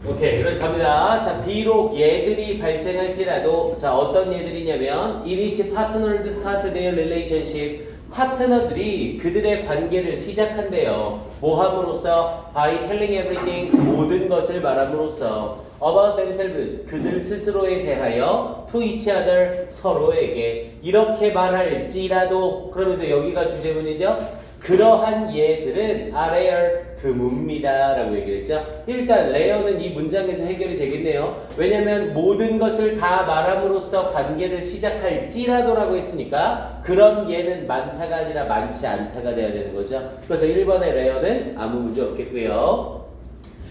오케이, 그래서 갑니다. 자, 비록 얘들이 발생할지라도, 자, 어떤 얘들이냐면, in which partners start their relationship, 파트너들이 그들의 관계를 시작한대요. 뭐 함으로써? by telling everything, 모든 것을 말함으로써. about themselves, 그들 스스로에 대하여 to each other, 서로에게. 이렇게 말할지라도, 그러면서 여기가 주제문이죠. 그러한 예들은 rare, 드뭅니다 라고 얘기를 했죠. 일단 rare는 이 문장에서 해결이 되겠네요. 왜냐면 모든 것을 다 말함으로써 관계를 시작할지라도 라고 했으니까 그런 예는 많다가 아니라 많지 않다가 돼야 되는 거죠. 그래서 1번의 rare는 아무 문제 없겠고요.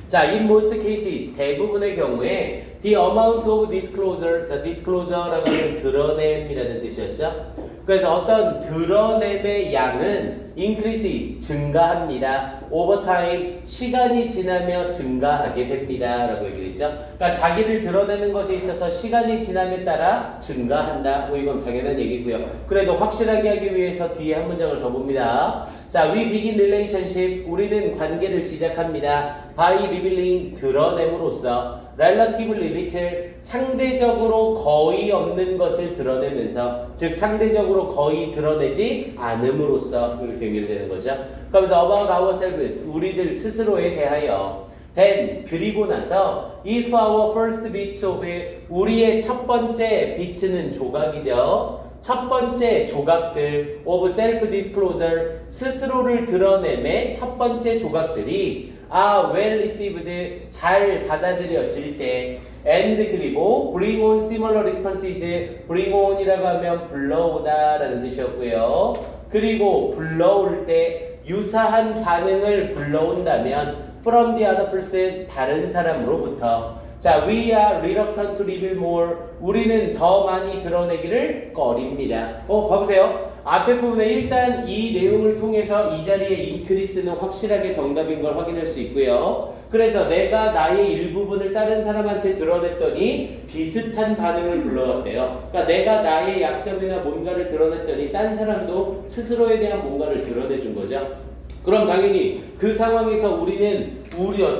자, in most cases, 대부분의 경우에 the amount of disclosure, 자, disclosure라고 하면 드러냄이라는 뜻이었죠. 그래서 어떤 드러냄의 양은 increases, 증가합니다. over time, 시간이 지나며 증가하게 됩니다. 라고 얘기했죠. 그러니까 자기를 드러내는 것에 있어서 시간이 지남에 따라 증가한다. 뭐 이건 당연한 얘기고요. 그래도 확실하게 하기 위해서 뒤에 한 문장을 더 봅니다. 자, we begin relationship, 우리는 관계를 시작합니다. by revealing, 드러냄으로써 relatively little, 상대적으로 거의 없는 것을 드러내면서, 즉 상대적으로 거의 드러내지 않음으로써 이렇게 연결되는 거죠. 그러면서 about ourselves, 우리들 스스로에 대하여. then, 그리고 나서 if our first bits of it, 우리의 첫 번째 비트는 조각이죠. 첫 번째 조각들 of self-disclosure, 스스로를 드러냄의 첫 번째 조각들이 are well received, 잘 받아들여질 때 and 그리고 bring on similar responses, bring on이라고 하면 불러오다 라는 뜻이었고요. 그리고 불러올 때 유사한 반응을 불러온다면 from the other person, 다른 사람으로부터. 자, we are reluctant to reveal more, 우리는 더 많이 드러내기를 꺼립니다. 봐보세요. 앞에 부분에 일단 이 내용을 통해서 이 자리에 increase는 확실하게 정답인 걸 확인할 수 있고요. 그래서 내가 나의 일부분을 다른 사람한테 드러냈더니 비슷한 반응을 불러왔대요. 그러니까 내가 나의 약점이나 뭔가를 드러냈더니 딴 사람도 스스로에 대한 뭔가를 드러내준 거죠. 그럼 당연히 그 상황에서 우리는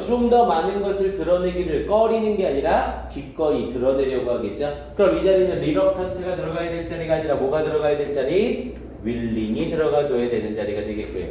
좀 더 많은 것을 드러내기를 꺼리는 게 아니라 기꺼이 드러내려고 하겠죠. 그럼 이 자리는 reluctant가 들어가야 될 자리가 아니라 뭐가 들어가야 될 자리? willing이 들어가줘야 되는 자리가 되겠고요.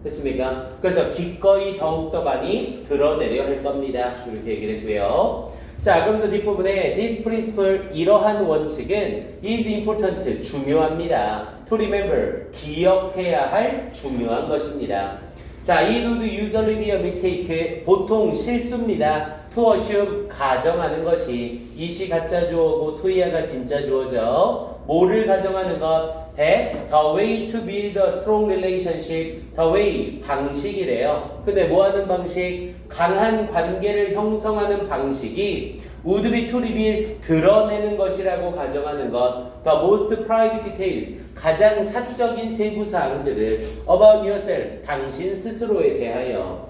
됐습니까? 그래서 기꺼이 더욱더 많이 드러내려 할 겁니다. 이렇게 얘기를 했고요. 자, 그러면서 뒷부분에 this principle, 이러한 원칙은 is important, 중요합니다. to remember, 기억해야 할 중요한 것입니다. 자, it would usually be a mistake, 보통 실수입니다. to assume, 가정하는 것이, 이시 가짜 주어고 to야가 진짜 주어죠. 뭐를 가정하는 것? that the way to build a strong relationship, the way, 방식이래요. 근데 뭐 하는 방식? 강한 관계를 형성하는 방식이 would be to reveal, 드러내는 것이라고 가정하는 것. the most private details, 가장 사적인 세부 사항들을 about yourself, 당신 스스로에 대하여.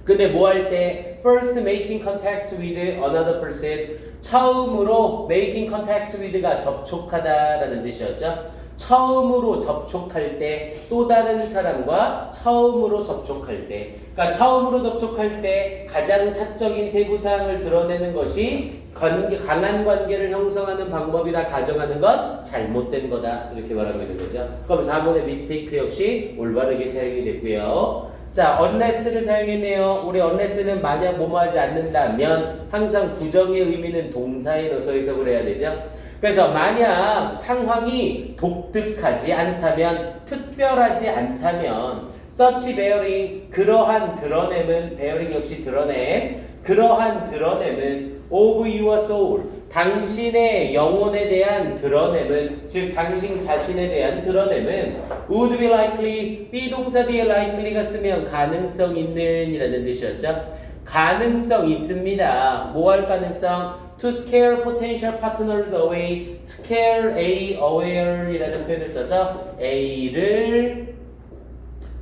근데 뭐 할 때? first making contact with another person, 처음으로 making contact with가 접촉하다라는 뜻이었죠. 처음으로 접촉할 때, 또 다른 사람과 처음으로 접촉할 때, 그러니까 처음으로 접촉할 때 가장 사적인 세부사항을 드러내는 것이 강한 관계를 형성하는 방법이라 가정하는 건 잘못된 거다, 이렇게 말하고 있는 거죠. 그럼 4번의 mistake 역시 올바르게 사용이 됐고요. 자, unless를 사용했네요. 우리 unless는 만약 뭐뭐 하지 않는다면, 항상 부정의 의미는 동사에 넣어서 해석을 해야 되죠. 그래서 만약 상황이 독특하지 않다면, 특별하지 않다면, such bearing, 그러한 드러냄은, bearing 역시 드러냄, 그러한 드러냄은 of your soul, 당신의 영혼에 대한 드러냄은, 즉 당신 자신에 대한 드러냄은 would be likely, 비동사 뒤에 likely가 쓰면 가능성 있는 이라는 뜻이었죠. 가능성 있습니다. 뭐 할 가능성? to scare potential partners away, scare A away 이라는 표현을 써서 A를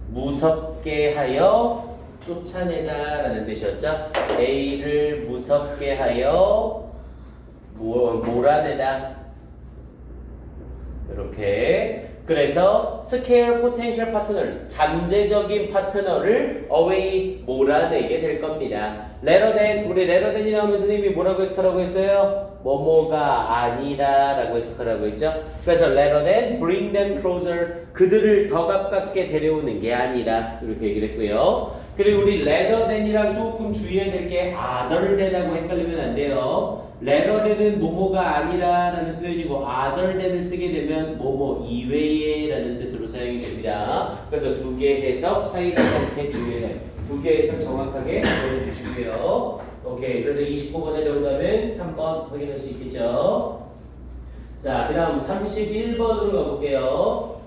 무섭게 하여 쫓아내다 라는 뜻이었죠. A를 무섭게 하여 몰아내다, 이렇게. 그래서 scale potential partners, 잠재적인 파트너를 away 몰아내게 될 겁니다. rather than, 우리 rather than이 나오면 선생님이 뭐라고 해석하라고 했어요? 뭐뭐가 아니라 라고 해석하라고 했죠. 그래서 rather than bring them closer, 그들을 더 가깝게 데려오는 게 아니라 이렇게 얘기를 했고요. 그리고 우리 rather than이랑 조금 주의해야 될 게 other than하고 헷갈리면 안 돼요. rather than은 뭐뭐가 아니라 라는 표현이고 other than을 쓰게 되면 뭐뭐 이외에 라는 뜻으로 사용이 됩니다. 그래서 두 개 해석 차이를 이렇게 주의해요. 두 개 해석 정확하게 보내주시고요. 오케이. 그래서 29번의 정답은 3번 확인할 수 있겠죠. 자, 그 다음 31번으로 가볼게요.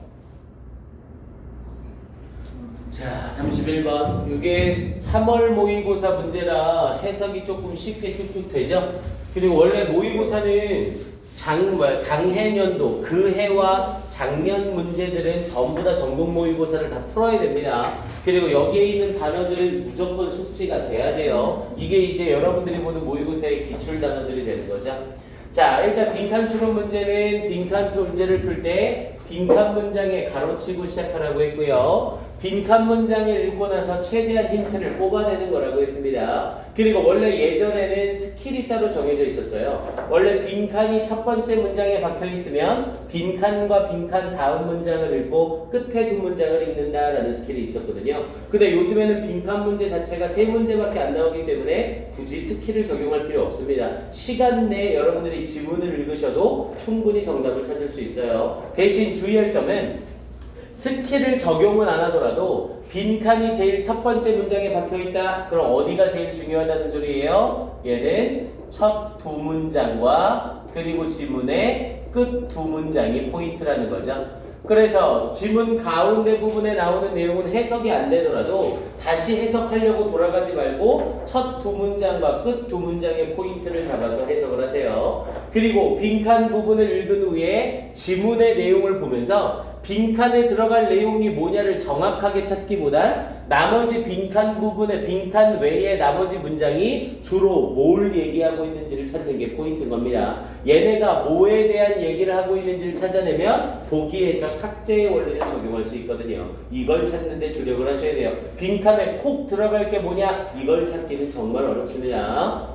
자, 31번. 이게 3월 모의고사 문제라 해석이 조금 쉽게 쭉쭉 되죠? 그리고 원래 모의고사는 당해년도 그 해와 작년 문제들은 전부 다 전국 모의고사를 다 풀어야 됩니다. 그리고 여기에 있는 단어들은 무조건 숙지가 돼야 돼요. 이게 이제 여러분들이 보는 모의고사의 기출 단어들이 되는 거죠. 자, 일단 빈칸 추론 문제는 빈칸 문제를 풀 때 빈칸 문장에 가로치고 시작하라고 했고요. 빈칸 문장을 읽고 나서 최대한 힌트를 뽑아내는 거라고 했습니다. 그리고 원래 예전에는 스킬이 따로 정해져 있었어요. 원래 빈칸이 첫 번째 문장에 박혀 있으면 빈칸과 빈칸 다음 문장을 읽고 끝에 두 문장을 읽는다라는 스킬이 있었거든요. 근데 요즘에는 빈칸 문제 자체가 세 문제밖에 안 나오기 때문에 굳이 스킬을 적용할 필요 없습니다. 시간 내에 여러분들이 지문을 읽으셔도 충분히 정답을 찾을 수 있어요. 대신 주의할 점은 스킬을 적용은 안 하더라도 빈칸이 제일 첫 번째 문장에 박혀있다. 그럼 어디가 제일 중요하다는 소리예요? 얘는 첫 두 문장과 그리고 지문의 끝 두 문장이 포인트라는 거죠. 그래서 지문 가운데 부분에 나오는 내용은 해석이 안 되더라도 다시 해석하려고 돌아가지 말고 첫 두 문장과 끝 두 문장의 포인트를 잡아서 해석을 하세요. 그리고 빈칸 부분을 읽은 후에 지문의 내용을 보면서 빈칸에 들어갈 내용이 뭐냐를 정확하게 찾기보단 나머지 빈칸 부분의 빈칸 외의 나머지 문장이 주로 뭘 얘기하고 있는지를 찾는 게 포인트인 겁니다. 얘네가 뭐에 대한 얘기를 하고 있는지를 찾아내면 보기에서 삭제의 원리를 적용할 수 있거든요. 이걸 찾는 데 주력을 하셔야 돼요. 빈칸에 콕 들어갈 게 뭐냐? 이걸 찾기는 정말 어렵습니다.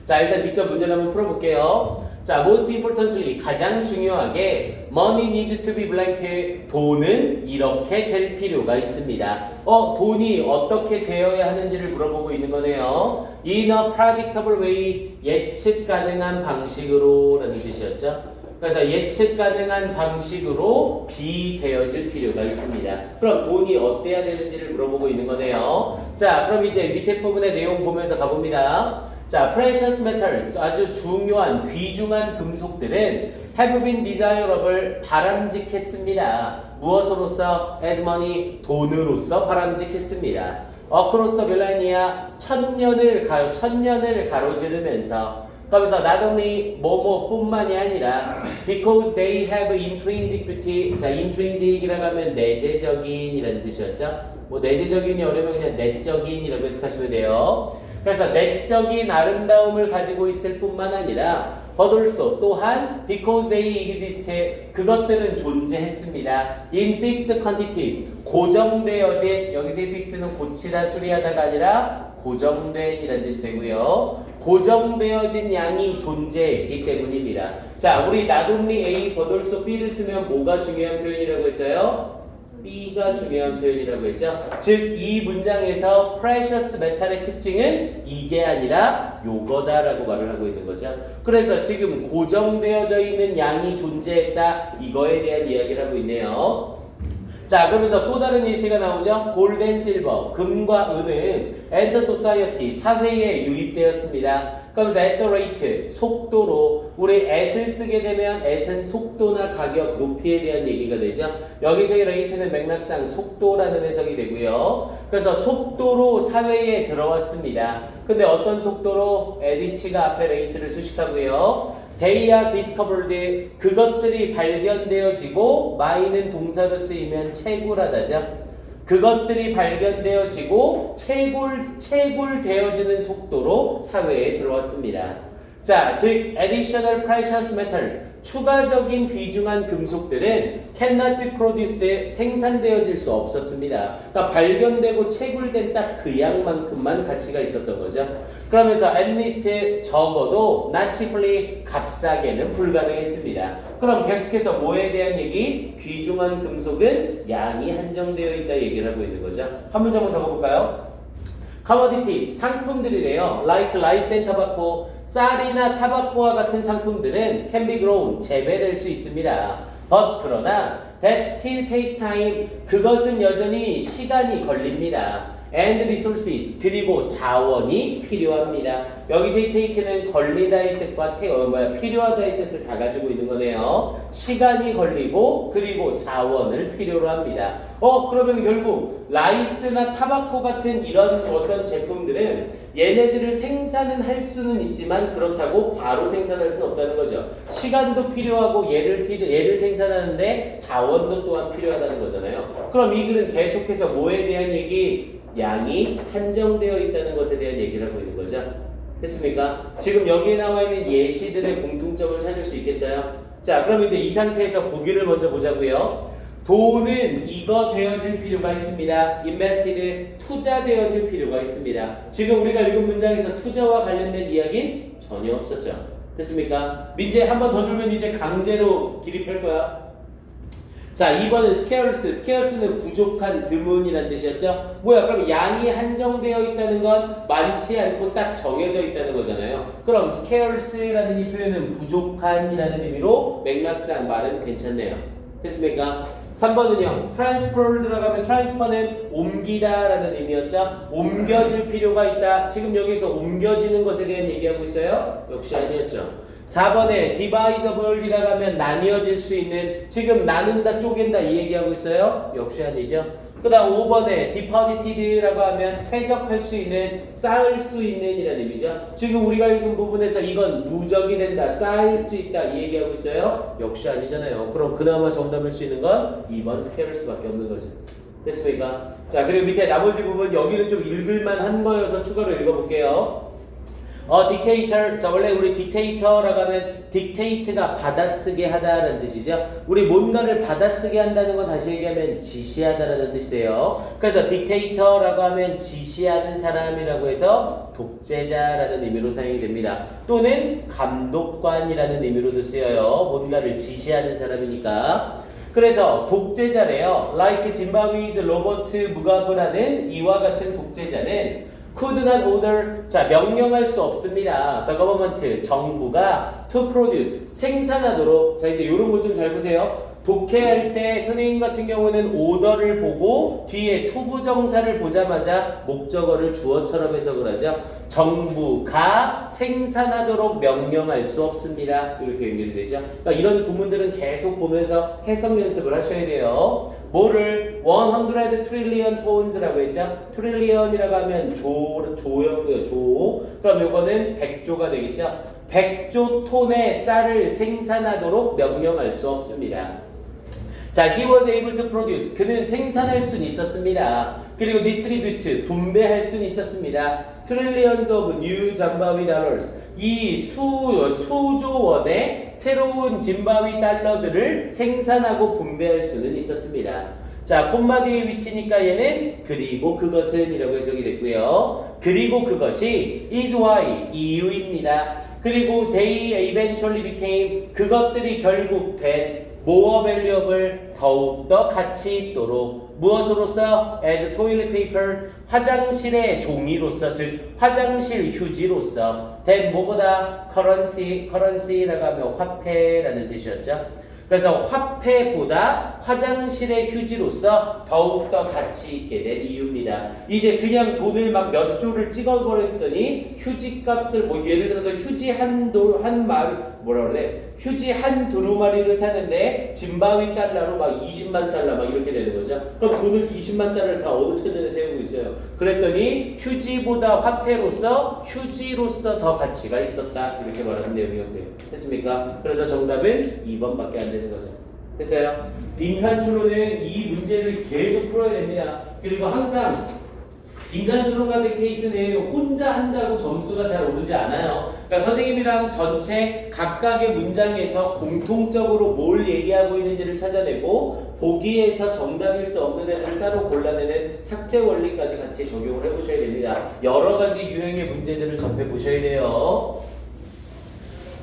자, 일단 직접 문제를 한번 풀어볼게요. 자, most importantly, 가장 중요하게 money needs to be blank, 돈은 이렇게 될 필요가 있습니다. 돈이 어떻게 되어야 하는지를 물어보고 있는 거네요. In a predictable way, 예측 가능한 방식으로 라는 뜻이었죠. 그래서 예측 가능한 방식으로 비되어질 필요가 있습니다. 그럼 돈이 어때야 되는지를 물어보고 있는 거네요. 자, 그럼 이제 밑에 부분의 내용 보면서 가봅니다. 자, precious metals, 아주 중요한 귀중한 금속들은 have been desirable, 바람직했습니다. 무엇으로서? as money, 돈으로서 바람직했습니다. across the millennia, 천년을 가로지르면서. 그러면서 not only 뭐뭐뿐만이 아니라 because they have intrinsic beauty. 자, intrinsic이라고 하면 내재적인이라는 뜻이었죠. 뭐 내재적인이 어려우면 그냥 내적인이라고 해석하시면 돼요. 그래서 내적인 아름다움을 가지고 있을 뿐만 아니라 but also 또한 because they exist, 그것들은 존재했습니다. in fixed quantities, 고정되어진, 여기서의 fix는 고치다 수리하다가 아니라 고정된이라는 뜻이 되고요. 고정되어진 양이 존재했기 때문입니다. 자, 우리 not only A, but also B를 쓰면 뭐가 중요한 표현이라고 했어요? B가 중요한 표현이라고 했죠. 즉, 이 문장에서 precious metal의 특징은 이게 아니라 요거다라고 말을 하고 있는 거죠. 그래서 지금 고정되어져 있는 양이 존재했다, 이거에 대한 이야기를 하고 있네요. 자, 그러면서 또 다른 예시가 나오죠. 골드 앤 실버, 금과 은은 and the society, 사회에 유입되었습니다. 그러면서 at the rate, 속도로. 우리 at을 쓰게 되면 at은 속도나 가격, 높이에 대한 얘기가 되죠. 여기서의 rate는 맥락상 속도라는 해석이 되고요. 그래서 속도로 사회에 들어왔습니다. 근데 어떤 속도로? 에디치가 앞에 rate를 수식하고요. They are discovered, 그것들이 발견되어지고, my는 동사로 쓰이면 채굴하다죠. 그것들이 발견되어지고 채굴되어지는 속도로 사회에 들어왔습니다. 자, 즉 additional precious metals, 추가적인 귀중한 금속들은 cannot be produced, 생산되어질 수 없었습니다. 그러니까 발견되고 채굴된 딱 그 양만큼만 가치가 있었던 거죠. 그러면서 at least 적어도 not cheaply, 값싸게는 불가능했습니다. 그럼 계속해서 뭐에 대한 얘기? 귀중한 금속은 양이 한정되어 있다 얘기를 하고 있는 거죠. 한 문장만 더 볼까요? commodities, 상품들이래요. like rice and tobacco, 쌀이나 타바코와 같은 상품들은 can be grown, 재배될 수 있습니다. but 그러나 that still takes time, 그것은 여전히 시간이 걸립니다. and resources, 그리고 자원이 필요합니다. 여기서 이 take는 걸리다의 뜻과 필요하다의 뜻을 다 가지고 있는 거네요. 시간이 걸리고 그리고 자원을 필요로 합니다. 그러면 결국 라이스나 타바코 같은 이런 어떤 제품들은 얘네들을 생산은 할 수는 있지만 그렇다고 바로 생산할 수는 없다는 거죠. 시간도 필요하고 얘를 생산하는데 자원도 또한 필요하다는 거잖아요. 그럼 이 글은 계속해서 뭐에 대한 얘기? 양이 한정되어 있다는 것에 대한 얘기를 하고 있는 거죠. 됐습니까? 지금 여기에 나와 있는 예시들의 공통점을 찾을 수 있겠어요? 자, 그럼 이제 이 상태에서 보기를 먼저 보자고요. 돈은 이거 되어질 필요가 있습니다. invested, 투자되어질 필요가 있습니다. 지금 우리가 읽은 문장에서 투자와 관련된 이야기는 전혀 없었죠. 됐습니까? 민재 한 번 더 줄면 이제 강제로 기립할 거야. 자, 2번은 scarce는 부족한, 드문이라는 뜻이었죠. 뭐야, 그럼 양이 한정되어 있다는 건 많지 않고 딱 정해져 있다는 거잖아요. 그럼 scarce라는 이 표현은 부족한이라는 의미로 맥락상 말은 괜찮네요. 됐습니까? 3번은요, transfer를 들어가면 transfer는 옮기다 라는 의미였죠. 옮겨질 필요가 있다. 지금 여기서 옮겨지는 것에 대한 얘기하고 있어요? 역시 아니었죠. 4번에 divisible이라고 하면 나뉘어질 수 있는, 지금 나눈다, 쪼갠다 이 얘기하고 있어요? 역시 아니죠. 그 다음 5번에 deposited라고 하면 퇴적할 수 있는, 쌓을 수 있는 이라는 의미죠. 지금 우리가 읽은 부분에서 이건 누적이 된다, 쌓일 수 있다 이 얘기하고 있어요? 역시 아니잖아요. 그럼 그나마 정답일 수 있는 건 2번 scarce밖에 없는 거죠. 됐습니까? 자, 그리고 밑에 나머지 부분 여기는 좀 읽을만 한 거여서 추가로 읽어볼게요. dictator. 자, 원래 우리 dictator라고 하면 dictate가 받아쓰게 하다라는 뜻이죠. 우리 뭔가를 받아쓰게 한다는 건 다시 얘기하면 지시하다라는 뜻이 돼요. 그래서 dictator라고 하면 지시하는 사람이라고 해서 독재자라는 의미로 사용이 됩니다. 또는 감독관이라는 의미로도 쓰여요. 뭔가를 지시하는 사람이니까. 그래서 독재자래요. Like Zimbabwe's Robert Mugabe라는 이와 같은 독재자는 could not order, 자, 명령할 수 없습니다. The government, 정부가 to produce, 생산하도록. 자, 이제 이런 걸 좀 잘 보세요. 독해할 때 선생님 같은 경우는 오더를 보고 뒤에 투부정사를 보자마자 목적어를 주어처럼 해석을 하죠. 정부가 생산하도록 명령할 수 없습니다. 이렇게 연결이 되죠. 그러니까 이런 구문들은 계속 보면서 해석 연습을 하셔야 돼요. 뭐를 100 트릴리언 톤스라고 했죠. 트릴리언이라고 하면 조였고요. 조. 그럼 요거는 100조가 되겠죠. 100조 톤의 쌀을 생산하도록 명령할 수 없습니다. 자, he was able to produce. 그는 생산할 수는 있었습니다. 그리고 distribute, 분배할 수는 있었습니다. trillions of new Zimbabwe dollars. 이 수조 원의 새로운 짐바위 달러들을 생산하고 분배할 수는 있었습니다. 자, 콤마 뒤에 위치니까 얘는 그리고 그것은 이라고 해석이 됐고요. 그리고 그것이 is why, 이유입니다. 그리고 they eventually became, 그것들이 결국 된 more valuable, 더욱더 가치 있도록. 무엇으로서? as toilet paper, 화장실의 종이로서, 즉 화장실 휴지로서. then 뭐보다? currency라고 하면 화폐라는 뜻이었죠. 그래서 화폐보다 화장실의 휴지로서 더욱더 가치 있게 된 이유입니다. 이제 그냥 돈을 막 몇 조를 찍어버렸더니 휴지값을, 뭐 예를 들어서 휴지 휴지 한 두루마리를 사는데 짐바위 달러로 막 20만 달러 막 이렇게 되는 거죠. 그럼 돈을 20만 달러를 다 어느 천년에 세우고 있어요. 그랬더니 휴지보다 화폐로서, 휴지로서 더 가치가 있었다. 이렇게 말하는 내용이었고요. 됐습니까? 그래서 정답은 2번밖에 안 되는 거죠. 됐어요? 빈칸 추론은 이 문제를 계속 풀어야 됩니다. 그리고 항상 빈칸 추론 같은 케이스는 혼자 한다고 점수가 잘 오르지 않아요. 그러니까 선생님이랑 전체 각각의 문장에서 공통적으로 뭘 얘기하고 있는지를 찾아내고 보기에서 정답일 수 없는 애들을 따로 골라내는 삭제 원리까지 같이 적용을 해보셔야 됩니다. 여러 가지 유형의 문제들을 접해보셔야 돼요.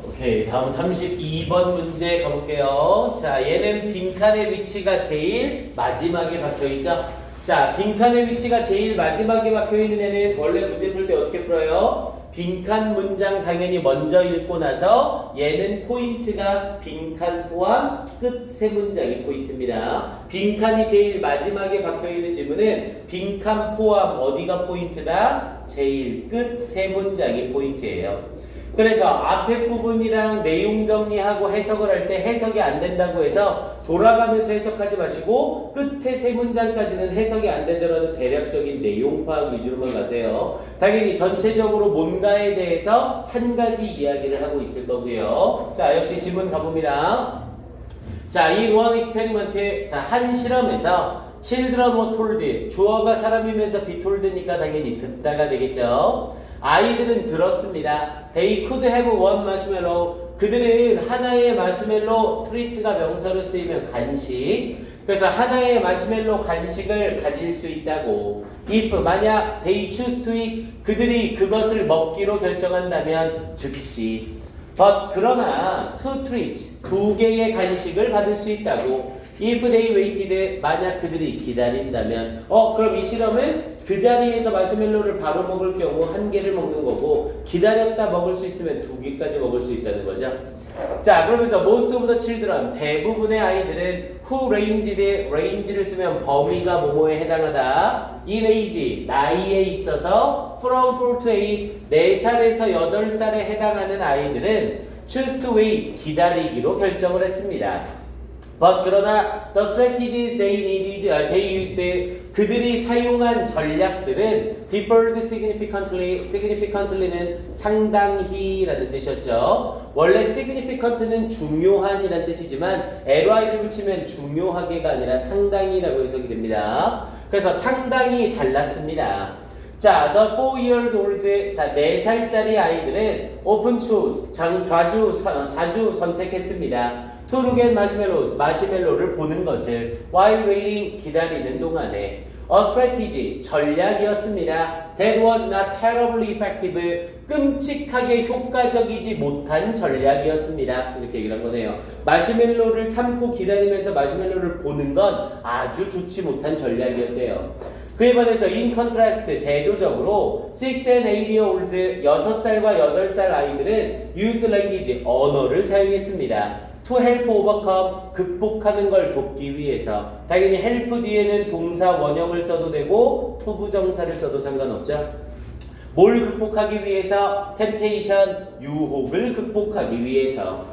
오케이, 다음 32번 문제 가볼게요. 자, 얘는 빈칸의 위치가 제일 마지막에 박혀있죠? 자, 빈칸의 위치가 제일 마지막에 박혀있는 애는 원래 문제 풀 때 어떻게 풀어요? 빈칸 문장 당연히 먼저 읽고 나서 얘는 포인트가 빈칸 포함 끝 세 문장이 포인트입니다. 빈칸이 제일 마지막에 박혀있는 지문은 빈칸 포함 어디가 포인트다? 제일 끝 세 문장이 포인트예요. 그래서 앞에 부분이랑 내용 정리하고 해석을 할 때 해석이 안 된다고 해서 돌아가면서 해석하지 마시고 끝에 세 문장까지는 해석이 안 되더라도 대략적인 내용 파악 위주로만 가세요. 당연히 전체적으로 뭔가에 대해서 한 가지 이야기를 하고 있을 거고요. 자, 역시 질문 가봅니다. 자, 이 원 익스페리먼트, 자, 한 실험에서 children were told, 주어가 사람이면서 be told니까 당연히 듣다가 되겠죠. 아이들은 들었습니다. They could have one marshmallow. 그들은 하나의 마시멜로, 트리트가 명사로 쓰이면 간식. 그래서 하나의 마시멜로 간식을 가질 수 있다고. If 만약 they choose to eat, 그들이 그것을 먹기로 결정한다면 즉시. But 그러나 two treats, 두 개의 간식을 받을 수 있다고. If they waited, 만약 그들이 기다린다면 그럼 이 실험은 그 자리에서 마시멜로를 바로 먹을 경우 한 개를 먹는 거고 기다렸다 먹을 수 있으면 두 개까지 먹을 수 있다는 거죠. 자, 그러면서 most of the children, 대부분의 아이들은 who ranged, range를 쓰면 범위가 뭐뭐에 해당하다. in age, 나이에 있어서 from 4 to 8, 4살에서 8살에 해당하는 아이들은 choose to wait, 기다리기로 결정을 했습니다. But 그러나 the strategies they used, 그들이 사용한 전략들은 differed significantly, significantly는 상당히라는 뜻이었죠. 원래 significant는 중요한이라는 뜻이지만 ly를 붙이면 중요하게가 아니라 상당히라고 해석이 됩니다. 그래서 상당히 달랐습니다. 자, the 4 years old, 자, 4살짜리 아이들은 often chose, 자주 선택했습니다. To look at marshmallows, 마시멜로를 보는 것을 while waiting, 기다리는 동안에 a strategy, 전략이었습니다. That was not terribly effective, 끔찍하게 효과적이지 못한 전략이었습니다. 이렇게 얘기를 한 거네요. 마시멜로를 참고 기다리면서 마시멜로를 보는 건 아주 좋지 못한 전략이었대요. 그에 반해서 in contrast, 대조적으로 6 and 8 year olds, 6살과 8살 아이들은 used language, 언어를 사용했습니다. to help overcome, 극복하는 걸 돕기 위해서. 당연히 help 뒤에는 동사 원형을 써도 되고 투부정사를 써도 상관없죠. 뭘 극복하기 위해서? temptation, 유혹을 극복하기 위해서.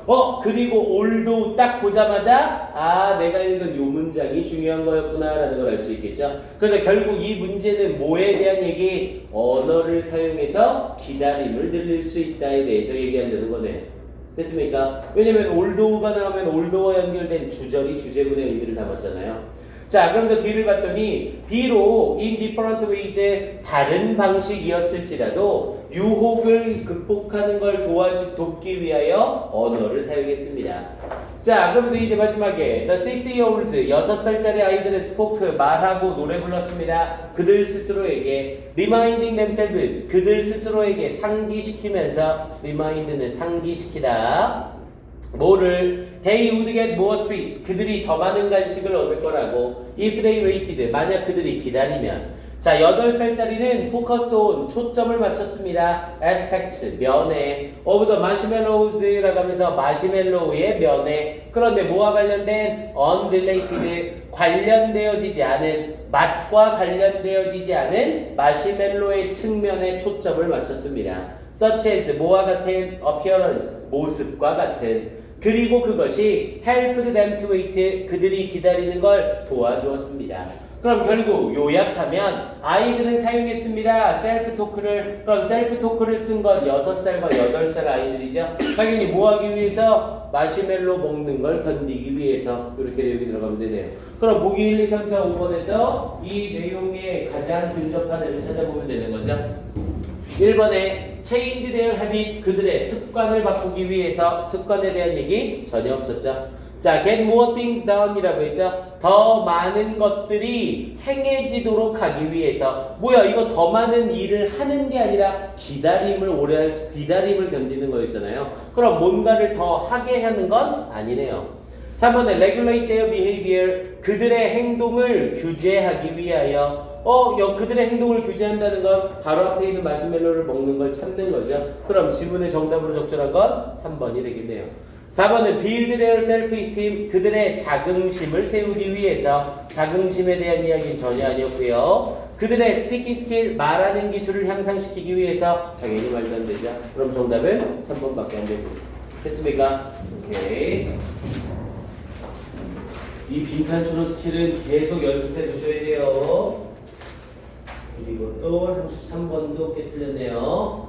그리고 올도 딱 보자마자 내가 읽은 요 문장이 중요한 거였구나 라는 걸 알 수 있겠죠. 그래서 결국 이 문제는 뭐에 대한 얘기? 언어를 사용해서 기다림을 늘릴 수 있다에 대해서 얘기한다는 거네. 됐습니까? 왜냐면 올도가 나오면 올도와 연결된 주절이 주제문의 의미를 담았잖아요. 자, 그러면서 뒤를 봤더니 비록 in different ways의 다른 방식이었을지라도 유혹을 극복하는 걸 돕기 위하여 언어를 사용했습니다. 자, 그러면서 이제 마지막에 the 6-year-olds, 6살짜리 아이들은 spoke, 말하고 노래 불렀습니다. 그들 스스로에게 reminding themselves, 그들 스스로에게 상기시키면서 remind는 상기시키다. 뭐를? They would get more treats, 그들이 더 많은 간식을 얻을 거라고. If they waited, 만약 그들이 기다리면. 자, 8살짜리는 focused on, 초점을 맞췄습니다. aspects, 면에 of the marshmallows라고 하면서 마시멜로우의 면에. 그런데 뭐와 관련된? unrelated, 관련되어지지 않은, 맛과 관련되어지지 않은 마시멜로의 측면에 초점을 맞췄습니다. such as, 뭐와 같은? appearance, 모습과 같은. 그리고 그것이 helped them to wait, 그들이 기다리는 걸 도와주었습니다. 그럼 결국 요약하면 아이들은 사용했습니다. 셀프 토크를. 그럼 셀프 토크를 쓴 건 6살과 8살 아이들이죠. 당연히 뭐 하기 위해서? 마시멜로 먹는 걸 견디기 위해서. 이렇게 내용이 들어가면 되네요. 그럼 보기 1, 2, 3, 4, 5번에서 이 내용에 가장 근접한 애를 찾아보면 되는 거죠. 1번에 change their habit, 그들의 습관을 바꾸기 위해서. 습관에 대한 얘기 전혀 없었죠. 자, get more things done 이라고 했죠. 더 많은 것들이 행해지도록 하기 위해서. 뭐야, 이거 더 많은 일을 하는 게 아니라 기다림을 기다림을 견디는 거였잖아요. 그럼 뭔가를 더 하게 하는 건 아니네요. 3번에 regulate their behavior, 그들의 행동을 규제하기 위하여. 그들의 행동을 규제한다는 건 바로 앞에 있는 마시멜로를 먹는 걸 참는 거죠. 그럼 지문의 정답으로 적절한 건 3번이 되겠네요. 4번은 build their self-esteem, 그들의 자긍심을 세우기 위해서. 자긍심에 대한 이야기는 전혀 아니었고요. 그들의 speaking skill, 말하는 기술을 향상시키기 위해서. 당연히 말도 안 되죠. 그럼 정답은 3번밖에 안 되고. 됐습니까? 오케이. 이 빈칸 추론 스킬은 계속 연습해 두셔야 돼요. 그리고 또 33번도 꽤 틀렸네요.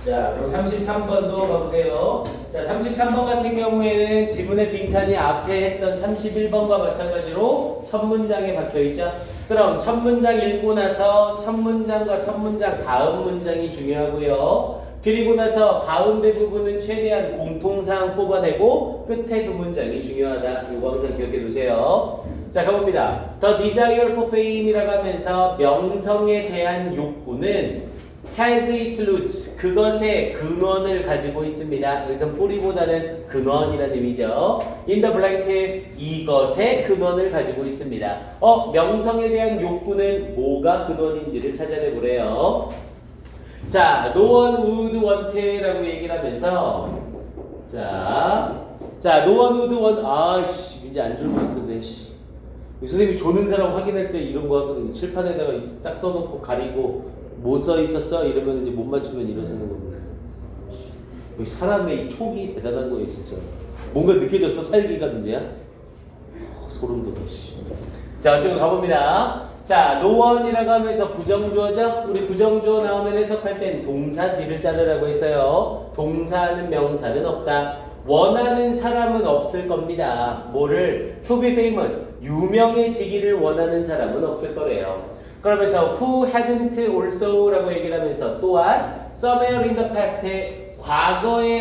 자, 그럼 33번도 가보세요. 자, 33번 같은 경우에는 지문의 빈칸이 앞에 했던 31번과 마찬가지로 첫 문장에 박혀있죠. 그럼 첫 문장 읽고 나서 첫 문장과 첫 문장 다음 문장이 중요하고요. 그리고 나서 가운데 부분은 최대한 공통사항 뽑아내고 끝에 두 문장이 중요하다. 이거 항상 기억해 두세요. 자, 가봅니다. The desire for fame이라고 하면서 명성에 대한 욕구는 has its roots, 그것의 근원을 가지고 있습니다. 여기서 뿌리보다는 근원이라는 의미죠. in the blanket, 이것의 근원을 가지고 있습니다. 명성에 대한 욕구는 뭐가 근원인지를 찾아내보래요. 자, no one would want라고 얘기를 하면서 자, no one would want, 이제 안 졸고 있었네, 선생님이 조는 사람 확인할 때 이런 거 하거든요. 칠판에다가 딱 써놓고 가리고 뭐 써 있었어? 이러면 이제 못 맞추면 이러 쓰는 겁니다. 사람의 이 촉이 대단한 거예요, 진짜. 뭔가 느껴졌어? 살기가 문제야? 소름 돋아. 자, 어쨌든 가봅니다. 자, no one이라고 하면서 부정주어죠? 우리 부정주어 나오면 해석할 땐 동사 뒤를 자르라고 했어요. 동사는 명사는 없다. 원하는 사람은 없을 겁니다. 뭐를? To be famous, 유명해지기를 원하는 사람은 없을 거래요. 그러면서 who hadn't also라고 얘기를 하면서 또한 somewhere in the past에 과거에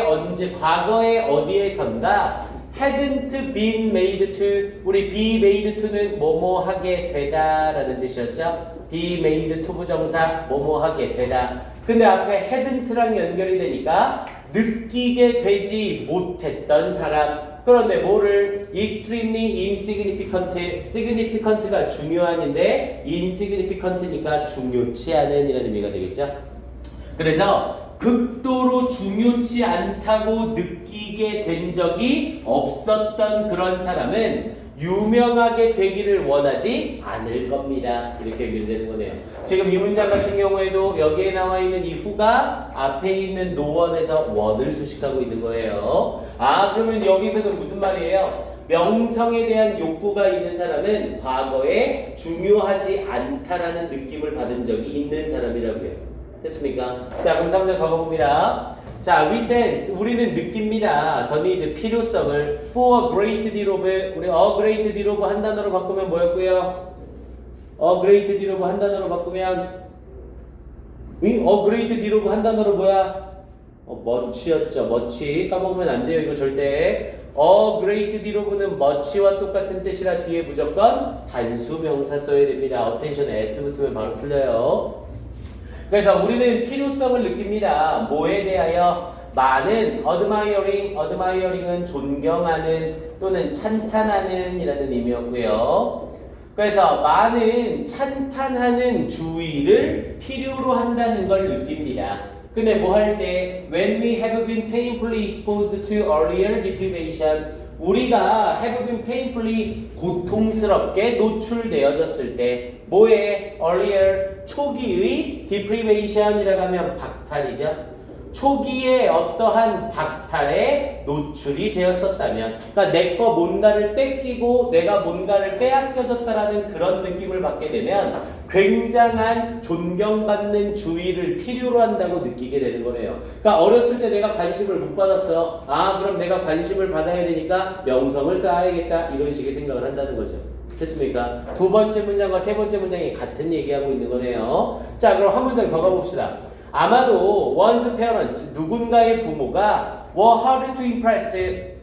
어디에선가 hadn't been made to, 우리 be made to는 뭐뭐 하게 되다 라는 뜻이었죠. be made to 부정사 뭐뭐 하게 되다. 근데 앞에 hadn't랑 연결이 되니까 느끼게 되지 못했던 사람. 그런데 뭐를? extremely insignificant, significant가 중요한인데 insignificant니까 중요치 않은 이라는 의미가 되겠죠. 그래서 극도로 중요치 않다고 느끼게 된 적이 없었던 그런 사람은 유명하게 되기를 원하지 않을 겁니다. 이렇게 연결되는 거네요. 지금 이 문장 같은 경우에도 여기에 나와 있는 이 who가 앞에 있는 no one에서 one을 수식하고 있는 거예요. 그러면 여기서는 무슨 말이에요? 명성에 대한 욕구가 있는 사람은 과거에 중요하지 않다라는 느낌을 받은 적이 있는 사람이라고요. 됐습니까? 자, 그럼 3장 더 가봅니다. 자, we sense, 우리는 느낍니다. the need, 필요성을 for a great deal of, 우리 a great deal of 한 단어로 바꾸면 뭐였고요? a great deal of 한 단어로 바꾸면 a great deal of 한 단어로 뭐야? much였죠. much. 까먹으면 안 돼요. 이거 절대. a great deal of는 much와 똑같은 뜻이라 뒤에 무조건 단수 명사 써야 됩니다. attention s 붙으면 바로 풀려요. 그래서 우리는 필요성을 느낍니다. 뭐에 대하여? 많은 admiring은 존경하는 또는 찬탄하는 이라는 의미였고요. 그래서 많은 찬탄하는 주의를 필요로 한다는 걸 느낍니다. 근데 뭐 할 때? When we have been painfully exposed to earlier deprivation, 우리가 have been painfully 고통스럽게 노출되어졌을 때 뭐에? earlier 초기의 deprivation이라고 하면 박탈이죠. 초기에 어떠한 박탈에 노출이 되었었다면, 그러니까 내 거 뭔가를 뺏기고 내가 뭔가를 빼앗겨졌다라는 그런 느낌을 받게 되면 굉장한 존경받는 주의를 필요로 한다고 느끼게 되는 거네요. 그러니까 어렸을 때 내가 관심을 못 받았어. 아, 그럼 내가 관심을 받아야 되니까 명성을 쌓아야겠다. 이런 식의 생각을 한다는 거죠. 됐습니까? 두 번째 문장과 세 번째 문장이 같은 얘기하고 있는 거네요. 자, 그럼 한 문장 더 가봅시다. 아마도 one's parents, 누군가의 부모가 were hard to impress,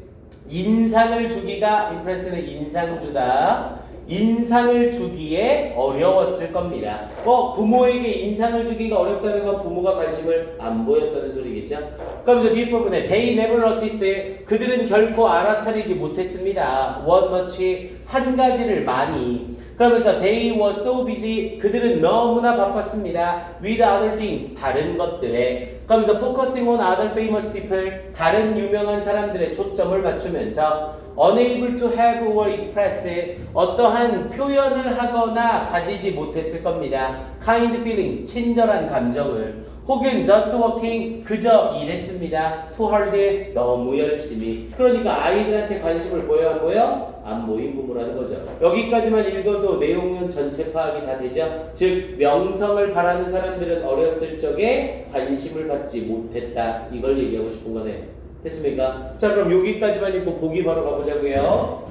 인상을 주기가, impress는 인상 주다, 인상을 주기에 어려웠을 겁니다. 부모에게 인상을 주기가 어렵다는 건 부모가 관심을 안 보였다는 소리겠죠? 그러면서 뒷부분에 they never noticed, 그들은 결코 알아차리지 못했습니다. what much, 한 가지를 많이. 그러면서 they were so busy, 그들은 너무나 바빴습니다. with other things, 다른 것들에. 그러면서 focusing on other famous people, 다른 유명한 사람들의 초점을 맞추면서 unable to have or express, 어떠한 표현을 하거나 가지지 못했을 겁니다. kind feelings, 친절한 감정을. 혹은 just working, 그저 일했습니다. too hard, 너무 열심히. 그러니까 아이들한테 관심을 보여 안 보여? 안 보인 부모라는 거죠. 여기까지만 읽어도 내용은 전체 파악이 다 되죠. 즉 명성을 바라는 사람들은 어렸을 적에 관심을 받지 못했다. 이걸 얘기하고 싶은 거네요. 됐습니까? 자, 그럼 여기까지만 읽고 보기 바로 가보자고요.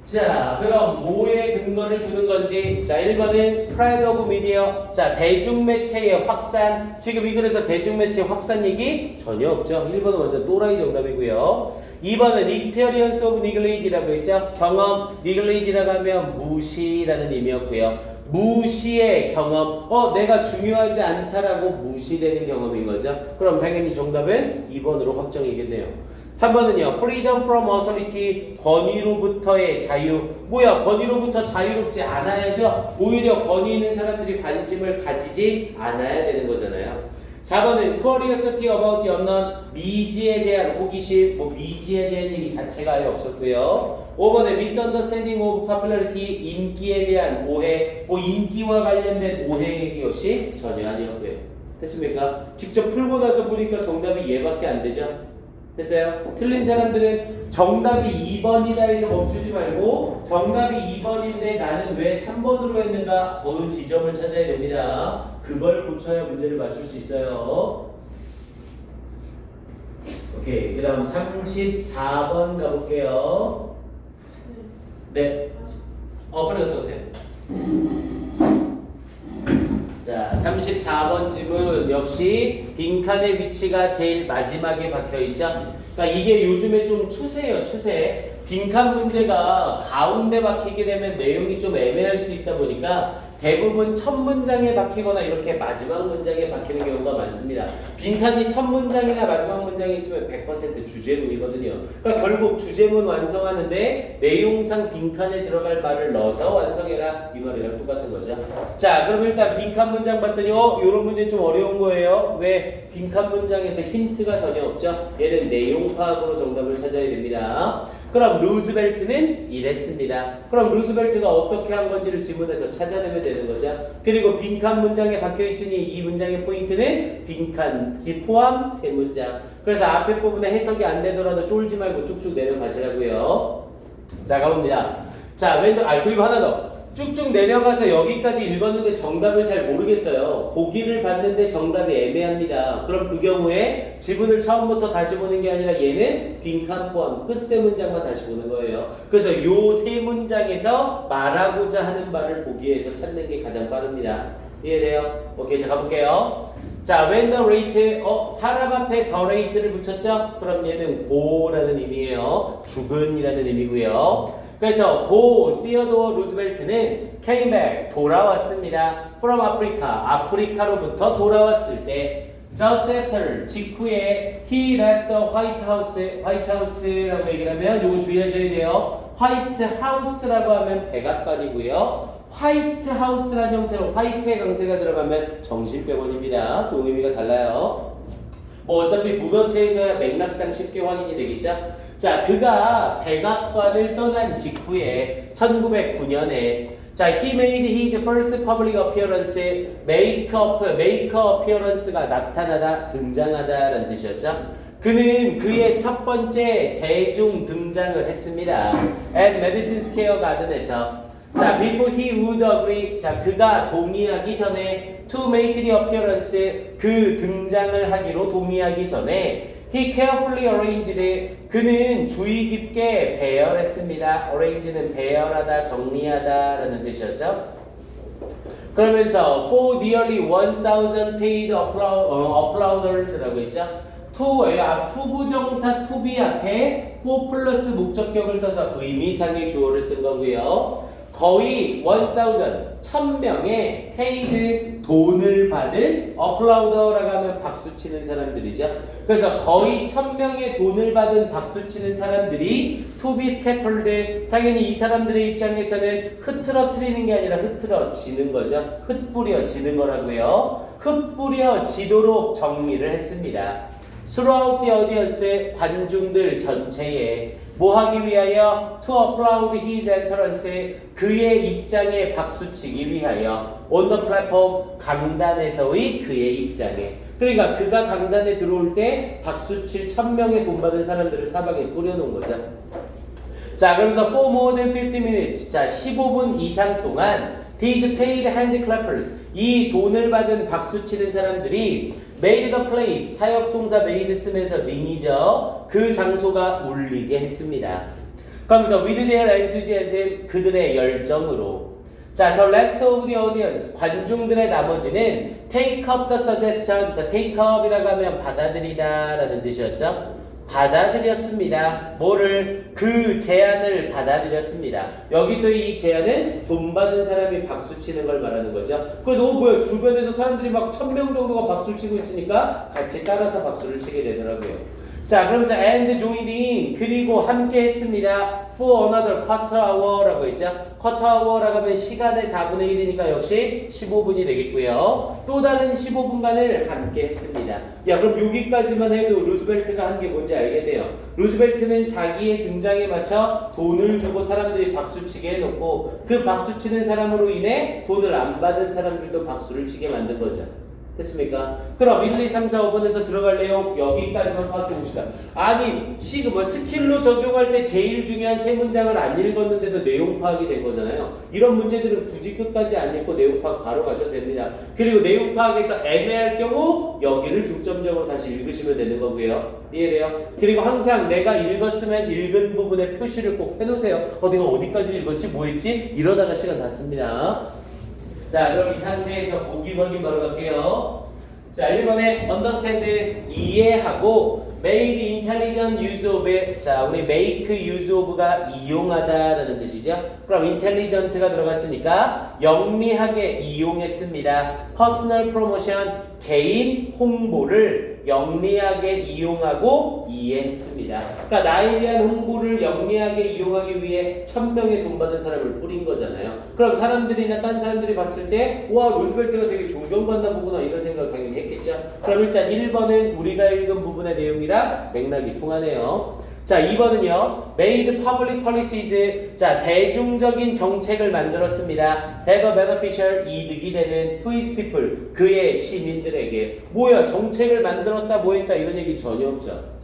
자, 그럼 뭐에 근거를 두는 건지. 자, 1번은 spread of media. 자, 대중매체의 확산. 지금 이 글에서 대중매체 확산 얘기 전혀 없죠. 1번은 완전 또라이 정답이고요. 2번은 experience of neglect이라고 했죠. 경험, neglect이라고 하면 무시라는 의미였고요. 무시의 경험, 내가 중요하지 않다라고 무시되는 경험인 거죠. 그럼 당연히 정답은 2번으로 확정이겠네요. 3번은요. freedom from authority, 권위로부터의 자유. 뭐야, 권위로부터 자유롭지 않아야죠. 오히려 권위 있는 사람들이 관심을 가지지 않아야 되는 거잖아요. 4번은 curiosity about the unknown, 미지에 대한 호기심, 미지에 대한 얘기 자체가 아예 없었고요. 5번에 misunderstanding of popularity, 인기에 대한 오해, 인기와 관련된 오해 얘기 역시 전혀 아니었고요. 됐습니까? 직접 풀고 나서 보니까 정답이 얘밖에 안 되죠. 됐어요? 틀린 사람들은 정답이 2번이다 해서 멈추지 말고 정답이 2번인데 나는 왜 3번으로 했는가 그 지점을 찾아야 됩니다. 그걸 고쳐야 문제를 맞출 수 있어요. 오케이, 그 다음 34번 가볼게요. 네. 빨리 갔다 오세요. 자, 34번 집은 역시 빈칸의 위치가 제일 마지막에 박혀있죠. 그러니까 이게 요즘에 좀 추세예요, 추세. 빈칸 문제가 가운데 박히게 되면 내용이 좀 애매할 수 있다 보니까 대부분 첫 문장에 박히거나 이렇게 마지막 문장에 박히는 경우가 많습니다. 빈칸이 첫 문장이나 마지막 문장이 있으면 100% 주제문이거든요. 그러니까 결국 주제문 완성하는데 내용상 빈칸에 들어갈 말을 넣어서 완성해라, 이 말이랑 똑같은 거죠. 자, 그럼 일단 빈칸 문장 봤더니 이런 문제 좀 어려운 거예요. 왜? 빈칸 문장에서 힌트가 전혀 없죠. 얘는 내용 파악으로 정답을 찾아야 됩니다. 그럼 루즈벨트는 이랬습니다. 그럼 루즈벨트가 어떻게 한 건지를 지문에서 찾아내면 되는 거죠. 그리고 빈칸 문장에 박혀있으니 이 문장의 포인트는 빈칸 포함 세 문장. 그래서 앞에 부분에 해석이 안 되더라도 쫄지 말고 쭉쭉 내려가시라고요. 자, 가봅니다. 자, 그리고 하나 더. 쭉쭉 내려가서 여기까지 읽었는데 정답을 잘 모르겠어요. 보기를 봤는데 정답이 애매합니다. 그럼 그 경우에 지문을 처음부터 다시 보는 게 아니라 얘는 빈칸 포함 끝세 문장만 다시 보는 거예요. 그래서 요 세 문장에서 말하고자 하는 바를 보기 위해서 찾는 게 가장 빠릅니다. 이해돼요? 오케이, 자 가볼게요. 자, when the rate, 사람 앞에 the rate를 붙였죠? 그럼 얘는 go라는 의미예요. 죽은이라는 의미고요. 그래서 시어도어 루즈벨트는 came back, 돌아왔습니다. from Africa, 아프리카로부터 돌아왔을 때 just after, 직후에 he left the White House, White House라고 얘기를 하면 요거 주의하셔야 돼요. White House라고 하면 백악관이고요. 화이트 하우스라는 형태로 화이트의 강세가 들어가면 정신병원입니다. 좀 의미가 달라요. 어차피 무변체에서야 맥락상 쉽게 확인이 되겠죠. 자, 그가 백악관을 떠난 직후에 1909년에 자, he made his first public appearance, make appearance가 나타나다, 등장하다라는 뜻이었죠. 그는 그의 첫 번째 대중 등장을 했습니다. at Madison Square Garden에서. 자, before he would agree, 자, 그가 동의하기 전에 to make the appearance, 그 등장을 하기로 동의하기 전에 he carefully arranged, 그는 주의 깊게 배열했습니다. arrange는 배열하다, 정리하다 라는 뜻이었죠. 그러면서 for nearly 1,000 paid applauders라고 했죠. 투부정사 to be 앞에 for 플러스 목적격을 써서 의미상의 주어를 쓴 거고요. 거의 1,000명의 paid 돈을 받은 applauder라고 하면 박수 치는 사람들이죠. 그래서 거의 1,000명의 돈을 받은 박수 치는 사람들이 to be scattered, 당연히 이 사람들의 입장에서는 흐트러뜨리는 게 아니라 흐트러지는 거죠. 흩뿌려지는 거라고요. 흩뿌려지도록 정리를 했습니다. throughout the audience, 관중들 전체에 뭐 하기 위하여? to applaud his entrance, 그의 입장에 박수치기 위하여 on the platform, 강단에서의 그의 입장에. 그러니까 그가 강단에 들어올 때 박수칠 1,000명의 돈 받은 사람들을 사방에 뿌려놓은 거죠. 자, 그러면서 for more than 50 minutes, 자, 15분 이상 동안 these paid hand clappers, 이 돈을 받은 박수치는 사람들이 made the place, 사역동사 made 쓰면서 링이죠. 그 장소가 울리게 했습니다. 그러면서 with their enthusiasm, 그들의 열정으로. 자, the rest of the audience, 관중들의 나머지는 take up the suggestion, 자, take up이라고 하면 받아들이다 라는 뜻이었죠. 받아들였습니다. 뭐를? 그 제안을 받아들였습니다. 여기서의 이 제안은 돈 받은 사람이 박수 치는 걸 말하는 거죠. 그래서 뭐야, 주변에서 사람들이 막 1,000명 정도가 박수를 치고 있으니까 같이 따라서 박수를 치게 되더라고요. 자, 그러면서 and joined in, 그리고 함께 했습니다. for another quarter hour라고 했죠. quarter hour라고 하면 시간의 4분의 1이니까 역시 15분이 되겠고요. 또 다른 15분간을 함께 했습니다. 야, 그럼 여기까지만 해도 루즈벨트가 한 게 뭔지 알게 돼요. 루즈벨트는 자기의 등장에 맞춰 돈을 주고 사람들이 박수치게 해놓고 그 박수치는 사람으로 인해 돈을 안 받은 사람들도 박수를 치게 만든 거죠. 됐습니까? 그럼 1, 2, 3, 4, 5번에서 들어갈래요? 여기까지만 파악해봅시다. 아니, 스킬로 적용할 때 제일 중요한 세 문장을 안 읽었는데도 내용 파악이 된 거잖아요. 이런 문제들은 굳이 끝까지 안 읽고 내용 파악 바로 가셔도 됩니다. 그리고 내용 파악에서 애매할 경우 여기를 중점적으로 다시 읽으시면 되는 거고요. 이해돼요? 그리고 항상 내가 읽었으면 읽은 부분에 표시를 꼭 해놓으세요. 내가 어디까지 읽었지? 뭐 했지? 이러다가 시간 다 씁니다. 자, 그럼 이 상태에서 보기 확인 바로 갈게요. 자, 1번에 understand, 이해하고 made intelligent use of, 자, 우리 make use of가 이용하다라는 뜻이죠. 그럼 intelligent가 들어갔으니까 영리하게 이용했습니다. personal promotion, 개인 홍보를 영리하게 이용하고 이해했습니다. 그러니까 나에 대한 홍보를 영리하게 이용하기 위해 1,000명의 돈 받은 사람을 뿌린 거잖아요. 그럼 사람들이나 딴 사람들이 봤을 때 와, 루즈벨트가 되게 존경받나 보구나 이런 생각을 당연히 했겠죠. 그럼 일단 1번은 우리가 읽은 부분의 내용이랑 맥락이 통하네요. 자, 2번은요. made public policies, 자, 대중적인 정책을 만들었습니다. that are beneficial, 이득이 되는 to his people, 그의 시민들에게. 뭐야, 정책을 만들었다 뭐 했다 이런 얘기 전혀 없죠.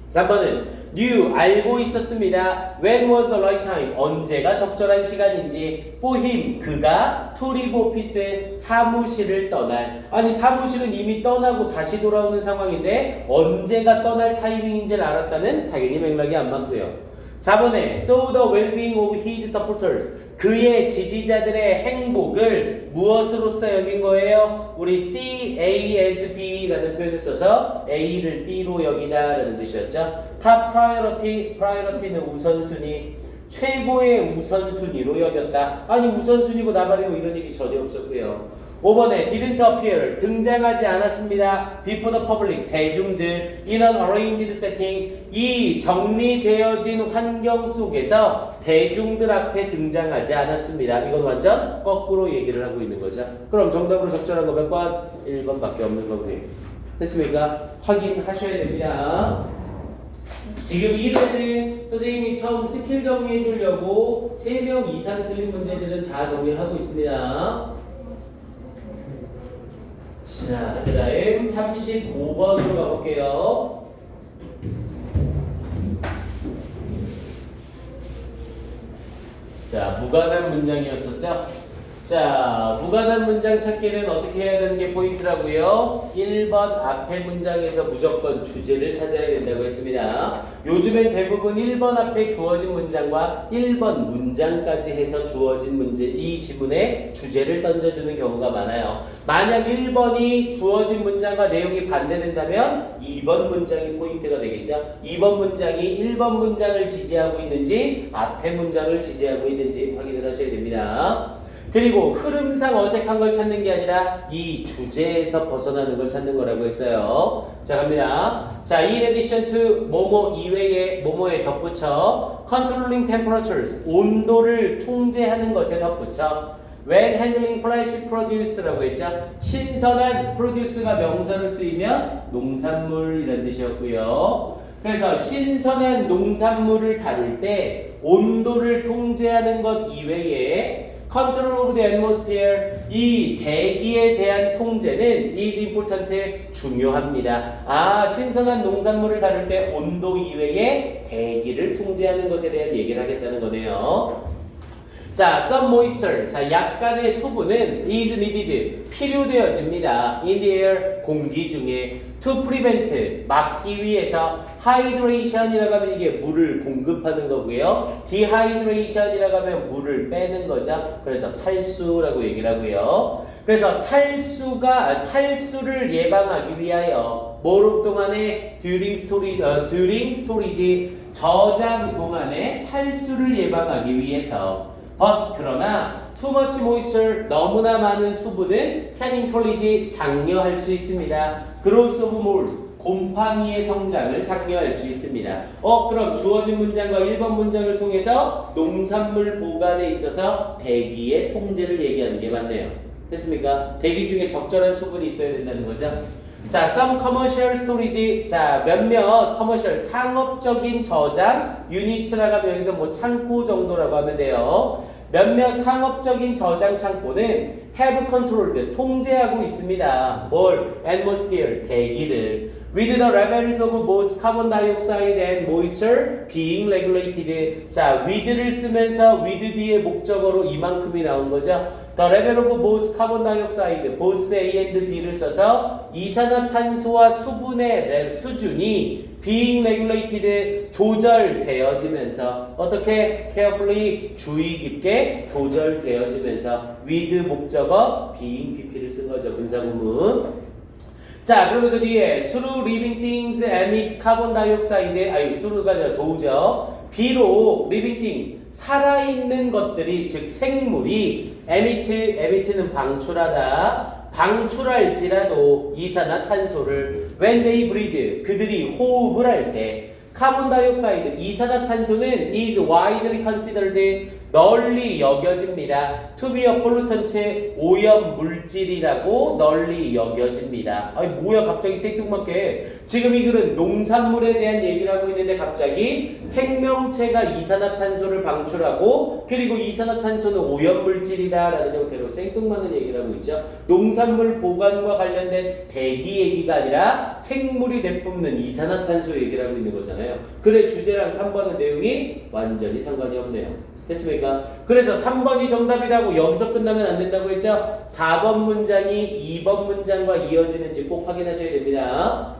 3번은 knew, 알고 있었습니다. when was the right time, 언제가 적절한 시간인지. for him, 그가 to leave office, 사무실을 떠날. 아니, 사무실은 이미 떠나고 다시 돌아오는 상황인데 언제가 떠날 타이밍인지를 알았다는 당연히 맥락이 안 맞고요. 4번에 so the well-being of his supporters, 그의 지지자들의 행복을 무엇으로써 여긴 거예요? 우리 CASB라는 표현을 써서 A를 B로 여기다 라는 뜻이었죠. top priority, priority는 우선순위, 최고의 우선순위로 여겼다. 아니, 우선순위고 나발이고 이런 얘기 전혀 없었고요. 5번에 didn't appear, 등장하지 않았습니다. before the public, 대중들. in an arranged setting, 이 정리되어진 환경 속에서 대중들 앞에 등장하지 않았습니다. 이건 완전 거꾸로 얘기를 하고 있는 거죠. 그럼 정답으로 적절한 거 몇 번? 1번밖에 없는 거고요. 됐습니까? 확인하셔야 됩니다. 지금 이론은 선생님이 처음 스킬 정리해 주려고 3명 이상 틀린 문제들은 다 정리를 하고 있습니다. 자, 그 다음 35번으로 가볼게요. 자, 무관한 문장이었었죠? 자, 무관한 문장 찾기는 어떻게 해야 되는 게 포인트라고요? 1번 앞에 문장에서 무조건 주제를 찾아야 된다고 했습니다. 요즘엔 대부분 1번 앞에 주어진 문장과 1번 문장까지 해서 주어진 문제, 이 지문에 주제를 던져주는 경우가 많아요. 만약 1번이 주어진 문장과 내용이 반대된다면 2번 문장이 포인트가 되겠죠. 2번 문장이 1번 문장을 지지하고 있는지 앞에 문장을 지지하고 있는지 확인을 하셔야 됩니다. 그리고 흐름상 어색한 걸 찾는 게 아니라 이 주제에서 벗어나는 걸 찾는 거라고 했어요. 자, 갑니다. 자, in addition to 뭐뭐 이외에 뭐뭐에 덧붙여 controlling temperatures 온도를 통제하는 것에 덧붙여 when handling fresh produce라고 했죠. 신선한 produce가 명사로 쓰이면 농산물이라는 뜻이었고요. 그래서 신선한 농산물을 다룰 때 온도를 통제하는 것 이외에 Control of the atmosphere, 이 대기에 대한 통제는 is important, 중요합니다. 아, 신선한 농산물을 다룰 때 온도 이외에 대기를 통제하는 것에 대한 얘기를 하겠다는 거네요. 자, some moisture, 자, 약간의 수분은 is needed, 필요되어집니다. In the air, 공기 중에 to prevent, 막기 위해서 hydration이라고 하면 이게 물을 공급하는 거고요. dehydration이라고 하면 물을 빼는 거죠. 그래서 탈수라고 얘기를 하고요. 그래서 탈수를 예방하기 위하여 뭐로 동안에 during storage, 저장 동안에 탈수를 예방하기 위해서 그러나 too much moisture, 너무나 많은 수분은 can encourage, 장려할 수 있습니다. growth of moles, 곰팡이의 성장을 장려할 수 있습니다. 그럼 주어진 문장과 1번 문장을 통해서 농산물 보관에 있어서 대기의 통제를 얘기하는 게 맞네요. 됐습니까? 대기 중에 적절한 수분이 있어야 된다는 거죠. 자, some commercial storage, 자, 몇몇 commercial, 상업적인 저장 유닛이라고 하면 여기서 뭐 창고 정도라고 하면 돼요. 몇몇 상업적인 저장 창고는 have controlled, 통제하고 있습니다. 뭘? atmosphere, 대기를. with the levels of both carbon dioxide and moisture being regulated. 자, with를 쓰면서 with 뒤에 목적어로 이만큼이 나온 거죠. The level of both carbon dioxide, both A and B를 써서 이산화탄소와 수분의 수준이 being regulated, 조절되어지면서 어떻게 carefully, 주의 깊게 조절되어지면서 with 목적어 being pp를 쓴 거죠. 분사구문. 자, 그러면서 뒤에 through living things emit carbon dioxide, through가 아니라 도우죠. 비록 living things, 살아있는 것들이, 즉 생물이 emit는 방출하다, 방출할지라도 이산화탄소를 when they breathe, 그들이 호흡을 할 때 카본 다이옥사이드, 이산화탄소는 is widely considered, 널리 여겨집니다. to be a pollutant, 오염 물질이라고 널리 여겨집니다. 아니 뭐야 갑자기 생뚱맞게. 지금 이 글은 농산물에 대한 얘기를 하고 있는데 갑자기 생명체가 이산화탄소를 방출하고 그리고 이산화탄소는 오염 물질이다 라는 형태로 생뚱맞는 얘기를 하고 있죠. 농산물 보관과 관련된 대기 얘기가 아니라 생물이 내뿜는 이산화탄소 얘기를 하고 있는 거잖아요. 그래 주제랑 3번의 내용이 완전히 상관이 없네요. 됐습니까? 그래서 3번이 정답이라고 여기서 끝나면 안 된다고 했죠? 4번 문장이 2번 문장과 이어지는지 꼭 확인하셔야 됩니다.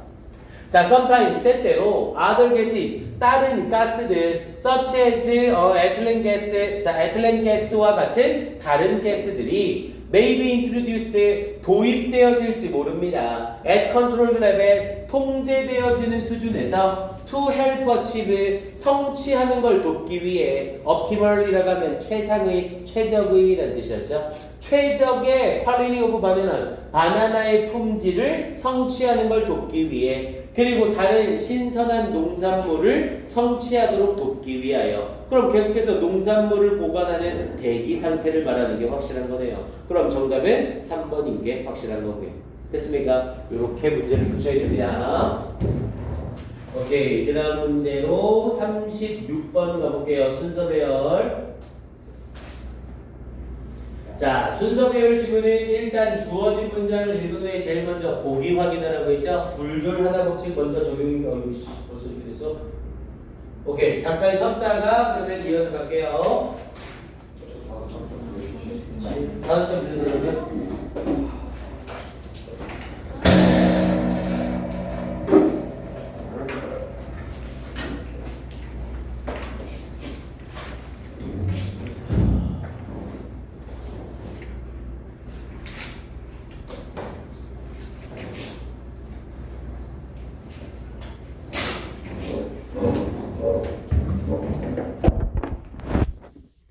자, sometimes 때때로 other gases, 다른 가스들 such as ethylene gas, 자, ethylene gas와 같은 다른 가스들이 may be introduced, 도입되어질지 모릅니다. at controlled level, 통제되어지는 수준에서 to help achieve, 성취하는 걸 돕기 위해 optimal이라고 하면 최상의, 최적의 라는 뜻이었죠. 최적의 quality of bananas, 바나나의 품질을 성취하는 걸 돕기 위해 그리고 다른 신선한 농산물을 성취하도록 돕기 위하여. 그럼 계속해서 농산물을 보관하는 대기 상태를 말하는 게 확실한 거네요. 그럼 정답은 3번인 게 확실한 거고요. 됐습니까? 이렇게 문제를 푸셔야 됩니다. 오케이. 그 다음 문제로 36번 가볼게요. 순서 배열. 자, 순서 배열 지문은 일단 주어진 문장을 읽은 후에 제일 먼저 보기 확인하라고 했죠? 불결하다 법칙 먼저 어이씨, 벌써 이렇게 됐어? 오케이. 잠깐 쉬었다가 그러면 이어서 갈게요. 4점